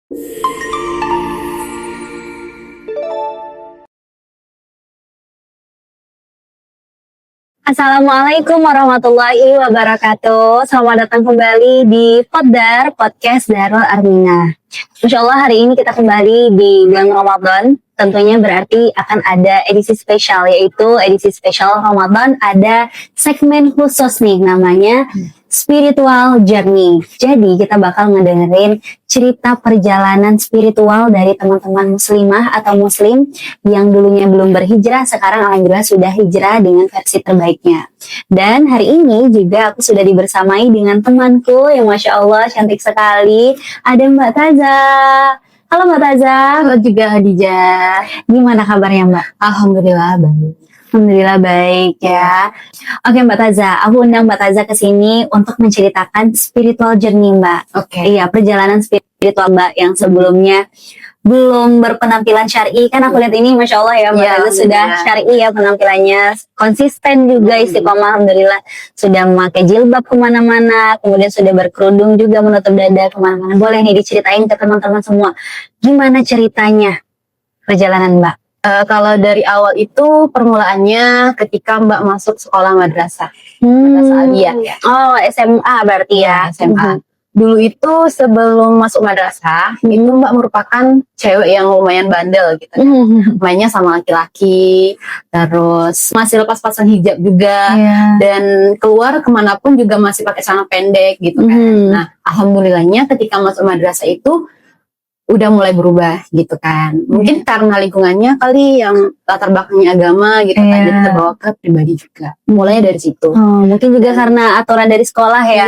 Assalamualaikum warahmatullahi wabarakatuh. Selamat datang kembali di Poddar, Podcast Darul Armina. Insya Allah hari ini kita kembali di bulan Ramadan. Tentunya berarti akan ada edisi spesial, yaitu edisi spesial Ramadan. Ada segmen khusus nih namanya Spiritual Journey. Jadi kita bakal ngedengerin cerita perjalanan spiritual dari teman-teman muslimah atau muslim yang dulunya belum berhijrah, sekarang alhamdulillah sudah hijrah dengan versi terbaiknya. Dan hari ini juga aku sudah dibersamai dengan temanku yang Masya Allah cantik sekali. Ada Mbak Taza. Halo Mbak Taza. Halo juga Hadijah. Gimana kabarnya Mbak? Alhamdulillah baik. Alhamdulillah baik ya. Oke Mbak Taza, aku undang Mbak Taza ke sini untuk menceritakan spiritual journey Mbak. Oke. Iya, perjalanan spiritual Mbak yang sebelumnya belum berpenampilan syar'i. Kan aku lihat ini Masya Allah ya Mbak Taza sudah syar'i ya penampilannya. Konsisten juga istiqomah Alhamdulillah. Sudah memakai jilbab kemana-mana. Kemudian sudah berkerudung juga menutup dada kemana-mana. Boleh nih diceritain ke teman-teman semua. Gimana ceritanya perjalanan Mbak? Kalau dari awal itu permulaannya ketika Mbak masuk sekolah madrasah. Madrasah Aliyah ya. Oh, SMA berarti ya. SMA. Dulu itu sebelum masuk madrasah, itu Mbak merupakan cewek yang lumayan bandel gitu. Mainnya sama laki-laki, terus masih lepas pasang hijab juga, dan keluar kemanapun juga masih pakai celana pendek gitu kan. Nah, alhamdulillahnya ketika masuk madrasah itu udah mulai berubah gitu kan. Mungkin karena lingkungannya kali yang latar belakangnya agama gitu kan, jadi terbawa ke pribadi juga. Mulainya dari situ. Mungkin juga karena aturan dari sekolah ya,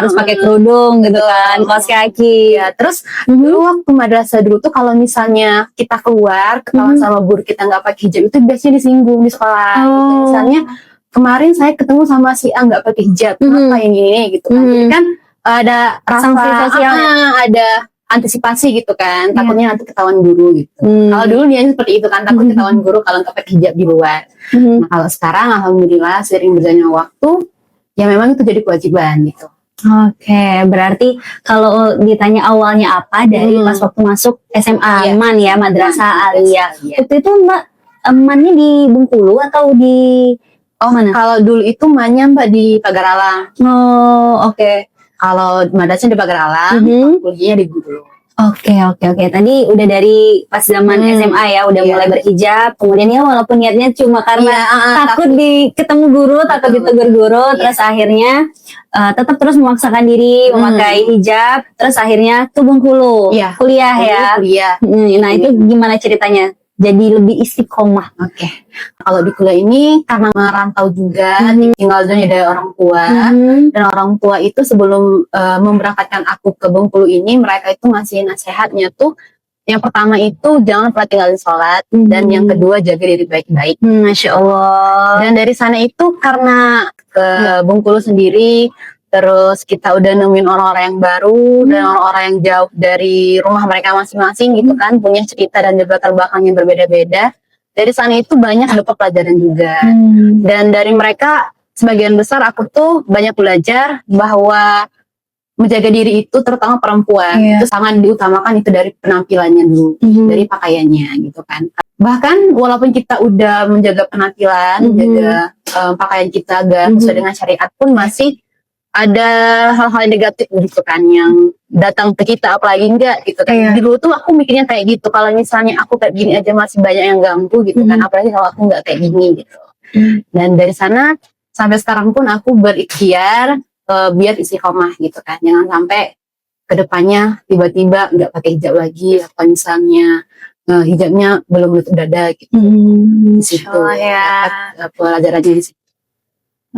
harus pakai kerudung gitu kan, kaos kaki. Ya, terus dulu waktu madrasah dulu tuh kalau misalnya kita keluar ketahuan sama guru kita nggak pakai hijab itu biasanya disinggung di sekolah. Gitu. Misalnya kemarin saya ketemu sama si A nggak pakai hijab, apa yang gini gitu kan. Jadi kan ada sanksi sosial, ada antisipasi gitu kan, takutnya nanti ketahuan guru gitu. Kalau dulu dia seperti itu kan, takut ketahuan guru kalau nggak pakai hijab di luar. Nah, kalau sekarang alhamdulillah sering berjalannya waktu, ya memang itu jadi kewajiban gitu. Oke, berarti kalau ditanya awalnya apa dari pas waktu masuk SMA MAN ya, Madrasah Aliyah. Waktu itu Mbak MAN-nya di Bengkulu atau di mana? Kalau dulu itu MAN-nya Mbak di Pagar Alam. Oh, oke. Kalau madrasah di Pagar Alam, kuliahnya di Bengkulu. Oke. Tadi udah dari pas zaman SMA ya, udah mulai berhijab. Kemudian ya walaupun niatnya cuma karena takut ketemu guru, takut ditegur guru, terus akhirnya tetap terus memaksakan diri memakai hijab. Terus akhirnya ke Bengkulu, kuliah ya. Nah itu gimana ceritanya? Jadi lebih istiqomah. Oke. Kalau di kuliah ini karena merantau juga, tinggal dari orang tua, dan orang tua itu sebelum memberangkatkan aku ke Bengkulu ini, mereka itu ngasih nasihatnya tuh, yang pertama itu jangan pernah tinggalin sholat, dan yang kedua jaga diri baik-baik. Masya Allah. Dan dari sana itu karena ke Bengkulu sendiri, terus kita udah nemuin orang-orang yang baru dan orang-orang yang jauh dari rumah mereka masing-masing gitu kan, punya cerita dan juga latar belakang yang berbeda-beda. Dari sana itu banyak dapat pelajaran juga. Dan dari mereka sebagian besar aku tuh banyak belajar bahwa menjaga diri itu terutama perempuan itu sangat diutamakan itu dari penampilannya dulu, dari pakaiannya gitu kan. Bahkan walaupun kita udah menjaga penampilan, menjaga pakaian kita agar sesuai dengan syariat pun masih ada hal-hal negatif gitu kan yang datang ke kita, apalagi enggak gitu kan. Dulu tuh aku mikirnya kayak gitu, kalau misalnya aku kayak gini aja masih banyak yang ganggu gitu kan, apalagi kalau aku nggak kayak gini gitu. Dan dari sana sampai sekarang pun aku berikhtiar biar istiqomah gitu kan, jangan sampai kedepannya tiba-tiba nggak pakai hijab lagi, atau misalnya hijabnya belum nutup dada gitu. Di situ pelajarannya di situ.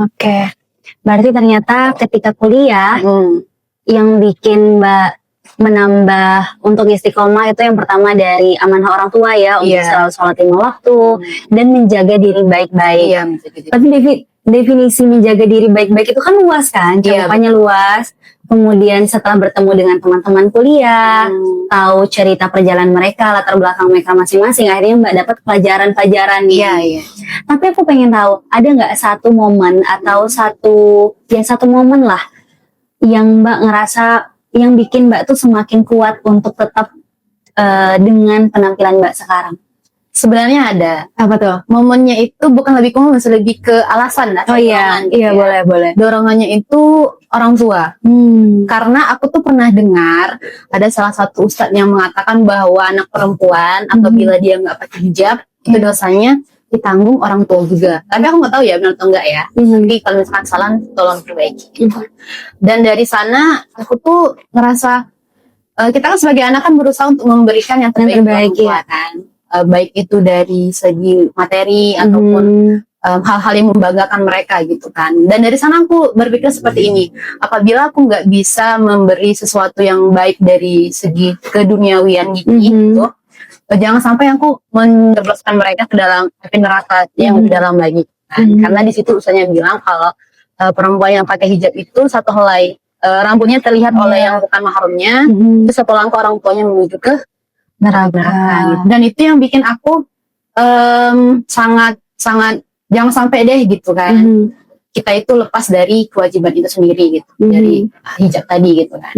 Oke. Berarti ternyata ketika kuliah yang bikin Mbak menambah untuk istiqomah itu yang pertama dari amanah orang tua ya, untuk selalu sholat 5 waktu dan menjaga diri baik-baik. Tapi definisi menjaga diri baik-baik itu kan luas kan, cakupannya luas. Kemudian setelah bertemu dengan teman-teman kuliah, tahu cerita perjalanan mereka, latar belakang mereka masing-masing, akhirnya Mbak dapat pelajaran-pelajaran nih. Tapi aku pengen tahu, ada nggak satu momen atau satu momen lah yang Mbak ngerasa yang bikin Mbak tuh semakin kuat untuk tetap dengan penampilan Mbak sekarang? Sebenarnya ada. Apa tuh? Momennya itu bukan lebih ke momen, lebih ke alasan lah. Oh iya, dorongan gitu iya ya. boleh. Dorongannya itu orang tua. Karena aku tuh pernah dengar ada salah satu ustadz yang mengatakan bahwa anak perempuan apabila dia nggak pakai hijab itu dosanya ditanggung orang tua juga. Tapi aku nggak tahu ya benar atau enggak ya. Jadi kalau misalkan salah tolong perbaiki. Dan dari sana aku tuh ngerasa kita kan sebagai anak kan berusaha untuk memberikan yang terbaik untuk orang tua kan. Baik itu dari segi materi ataupun hal-hal yang membanggakan mereka gitu kan. Dan dari sana aku berpikir seperti ini, apabila aku nggak bisa memberi sesuatu yang baik dari segi keduniawian gitu, jangan sampai aku menjebloskan mereka ke dalam api neraka yang lebih dalam lagi kan. Karena di situ usahanya bilang kalau perempuan yang pakai hijab itu satu helai rambutnya terlihat oleh yang bukan mahramnya, itu satu langkah orang tuanya menuju ke neraka gitu. Dan itu yang bikin aku sangat jangan sampai deh gitu kan. Kita itu lepas dari kewajiban itu sendiri gitu, dari hijab tadi gitu kan.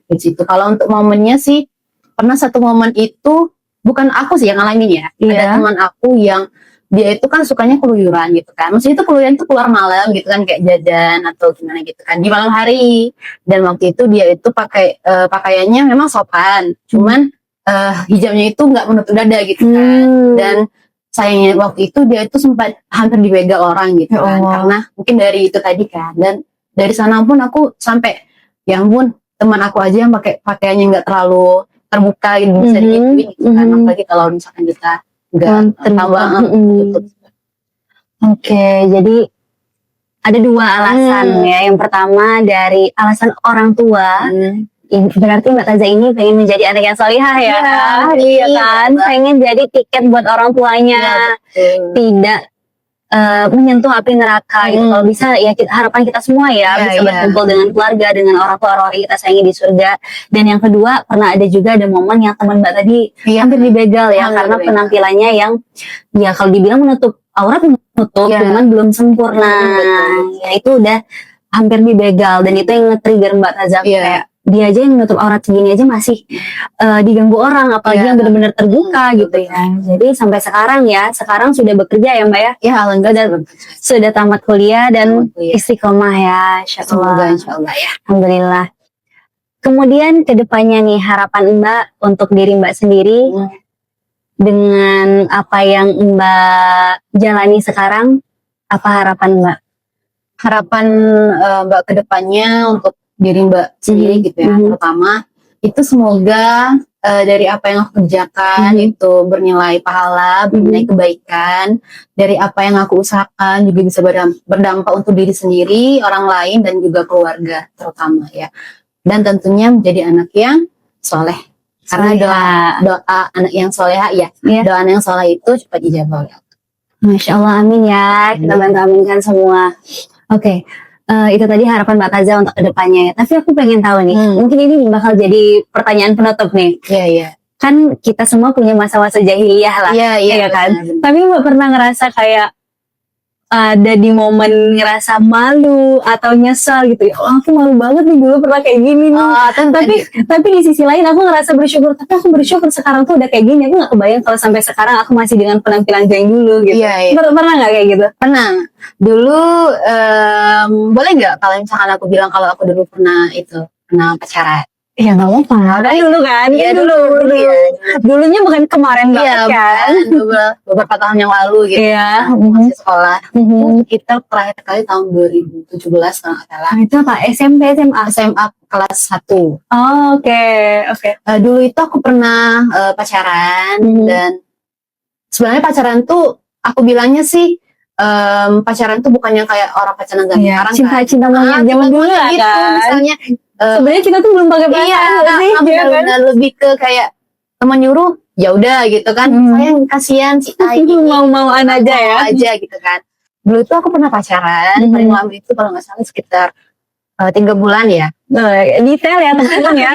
Di situ kalau untuk momennya sih pernah satu momen itu bukan aku sih yang ngalamin ya. Ada teman aku yang dia itu kan sukanya keluyuran gitu kan. Maksudnya itu keluyuran itu keluar malam gitu kan, kayak jajan atau gimana gitu kan di malam hari. Dan waktu itu dia itu pakai pakaiannya memang sopan, cuman hijabnya itu nggak menutup dada gitu kan. Dan sayangnya waktu itu dia itu sempat hampir dibegal orang gitu kan, karena mungkin dari itu tadi kan. Dan dari sana pun aku sampai ya ampun, teman aku aja yang pakai pakaiannya nggak terlalu terbuka gitu, bisa digituin gitu kan. Apalagi kalau misalkan kita nggak tambah tutup. Oke, jadi ada dua alasan ya. Yang pertama dari alasan orang tua. Berarti Mbak Taza ini pengen menjadi anak yang solihah ya, iya kan? Pengen jadi tiket buat orang tuanya, tidak menyentuh api neraka gitu. Kalau bisa ya harapan kita semua ya bisa berkumpul dengan keluarga, dengan orang tua kita sayangi di surga. Dan yang kedua, pernah ada juga ada momen yang teman Mbak tadi hampir dibegal ya, karena penampilannya yang ya kalau dibilang menutup aurat menutup, cuman belum sempurna. Ya itu udah hampir dibegal, dan itu yang nge-trigger Mbak Taza kayak dia aja yang menutup aurat segini aja masih diganggu orang, apalagi yang benar-benar terbuka gitu ya. Jadi sampai sekarang sudah bekerja ya Mbak ya? Ya alhamdulillah sudah tamat kuliah dan istiqomah ya, Semoga insyaallah ya. Alhamdulillah. Kemudian kedepannya nih harapan Mbak untuk diri Mbak sendiri dengan apa yang Mbak jalani sekarang, apa harapan Mbak? Harapan Mbak kedepannya untuk diri Mbak sendiri gitu ya, pertama itu semoga dari apa yang aku kerjakan itu bernilai pahala, bernilai kebaikan. Dari apa yang aku usahakan juga bisa berdampak untuk diri sendiri, orang lain, dan juga keluarga terutama ya. Dan tentunya menjadi anak yang soleh, karena doa anak yang soleha doa anak yang soleh itu cepat dijawab. Masya Allah, amin ya, kita bantu aminkan semua. Oke. Itu tadi harapan Mbak Taza untuk kedepannya ya. Tapi aku pengen tahu nih, mungkin ini bakal jadi pertanyaan penutup nih. Iya. Kan kita semua punya masa-masa jahiliyah lah. Iya kan. Benar. Tapi Mbak pernah ngerasa kayak ada di momen ngerasa malu atau nyesal gitu ya? Oh, aku malu banget nih dulu pernah kayak gini nih. Tapi di sisi lain aku ngerasa bersyukur. Tapi aku bersyukur sekarang tuh udah kayak gini. Aku gak kebayang kalau sampai sekarang aku masih dengan penampilan yang dulu gitu. Pernah gak kayak gitu? Pernah. Dulu boleh nggak kalau misalkan aku bilang kalau aku dulu pernah pacaran? Ya nggak apa-apa. Dulu kan? Iya dulu. Dulunya bukan kemarin banget kan? Beberapa tahun yang lalu gitu. Iya. Masih sekolah. Kita terakhir kali tahun 2017 kalau nggak salah. Itu apa? SMP, SMA? SMA kelas 1. Oh, oke. Dulu itu aku pernah pacaran, dan sebenarnya pacaran tuh aku bilangnya sih pacaran tuh bukan yang kayak orang pacaran sekarang cinta monyet zaman dulu lah gitu, kan. Misalnya sebenarnya kita tuh belum pakai perasaan sih, kan? Lebih ke kayak teman nyuruh ya udah gitu kan, sayang kasihan si Ai mau-mauan aja gitu kan. Dulu tuh aku pernah pacaran paling lama itu kalau nggak salah sekitar 3 bulan ya. Detail ya teman-teman ya.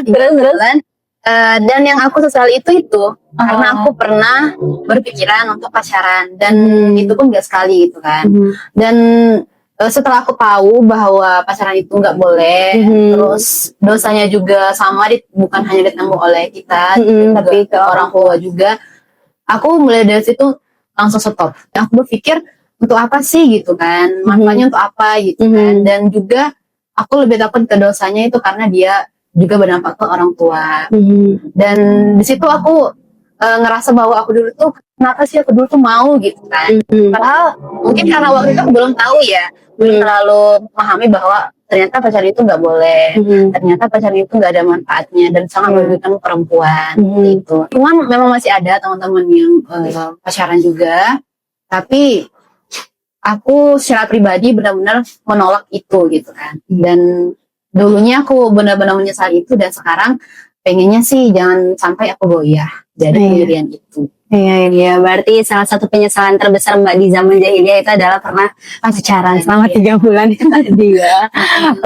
Terus dan yang aku sesali itu karena aku pernah berpikiran untuk pacaran, dan itu pun gak sekali gitu kan. Dan setelah aku tahu bahwa pacaran itu nggak boleh, terus dosanya juga sama, bukan hanya ditanggung oleh kita, tapi ke orang tua juga. Aku mulai dari situ langsung stop. Aku berpikir untuk apa sih gitu kan, manfaatnya untuk apa gitu kan, dan juga aku lebih takut ke dosanya itu karena dia juga berdampak ke orang tua. Dan di situ aku ngerasa bahwa aku dulu tuh kenapa sih aku dulu tuh mau gitu kan. Padahal mungkin karena waktu itu aku belum tahu ya, belum terlalu memahami bahwa ternyata pacaran itu nggak boleh, ternyata pacaran itu nggak ada manfaatnya dan sangat merugikan perempuan gitu. Cuman memang masih ada teman-teman yang pacaran juga, tapi aku secara pribadi benar-benar menolak itu gitu kan. Dan dulunya aku benar-benar menyesal itu, dan sekarang pengennya sih jangan sampai aku goyah dari pendirian itu. Iya, berarti salah satu penyesalan terbesar Mbak di zaman jahiliyah itu adalah pernah pacaran selama 3 bulan itu tadi ya.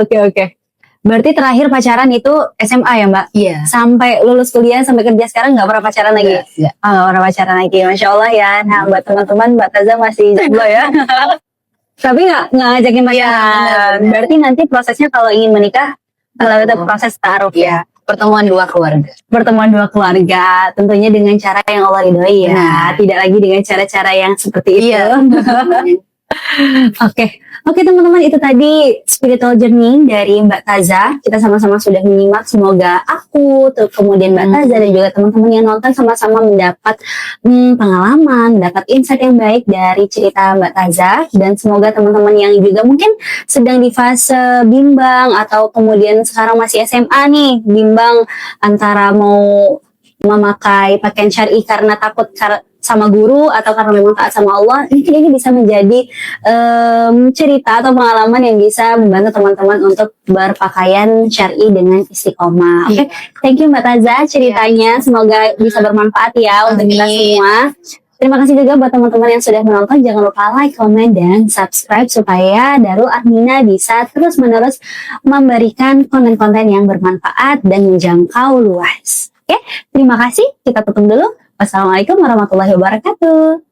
Oke. Berarti terakhir pacaran itu SMA ya Mbak? Iya. Sampai lulus kuliah, sampai kerja sekarang nggak pernah pacaran lagi? Iya. Oh, nggak pernah pacaran lagi, Masya Allah ya. Nah, buat teman-teman Mbak Taza masih jomblo ya. Tapi nggak ngajakin pacaran. Berarti nanti prosesnya kalau ingin menikah, kalau itu proses taruh ya. Pertemuan dua keluarga. Pertemuan dua keluarga, tentunya dengan cara yang Allah ridhoi ya, tidak lagi dengan cara-cara yang seperti itu. Oke teman-teman, itu tadi spiritual journey dari Mbak Taza. Kita sama-sama sudah menyimak, semoga aku, kemudian Mbak Taza dan juga teman-teman yang nonton sama-sama mendapat pengalaman, mendapat insight yang baik dari cerita Mbak Taza. Dan semoga teman-teman yang juga mungkin sedang di fase bimbang atau kemudian sekarang masih SMA nih, bimbang antara mau memakai pakaian syar'i karena takut sama guru atau karena memang taat sama Allah, ini bisa menjadi cerita atau pengalaman yang bisa membantu teman-teman untuk berpakaian syar'i dengan istiqomah. Oke, thank you Mbak Taza ceritanya, semoga bisa bermanfaat ya untuk kita semua. Terima kasih juga buat teman-teman yang sudah menonton. Jangan lupa like, comment, dan subscribe supaya Darul Armina bisa terus-menerus memberikan konten-konten yang bermanfaat dan menjangkau luas. Oke, terima kasih. Kita tutup dulu. Wassalamualaikum warahmatullahi wabarakatuh.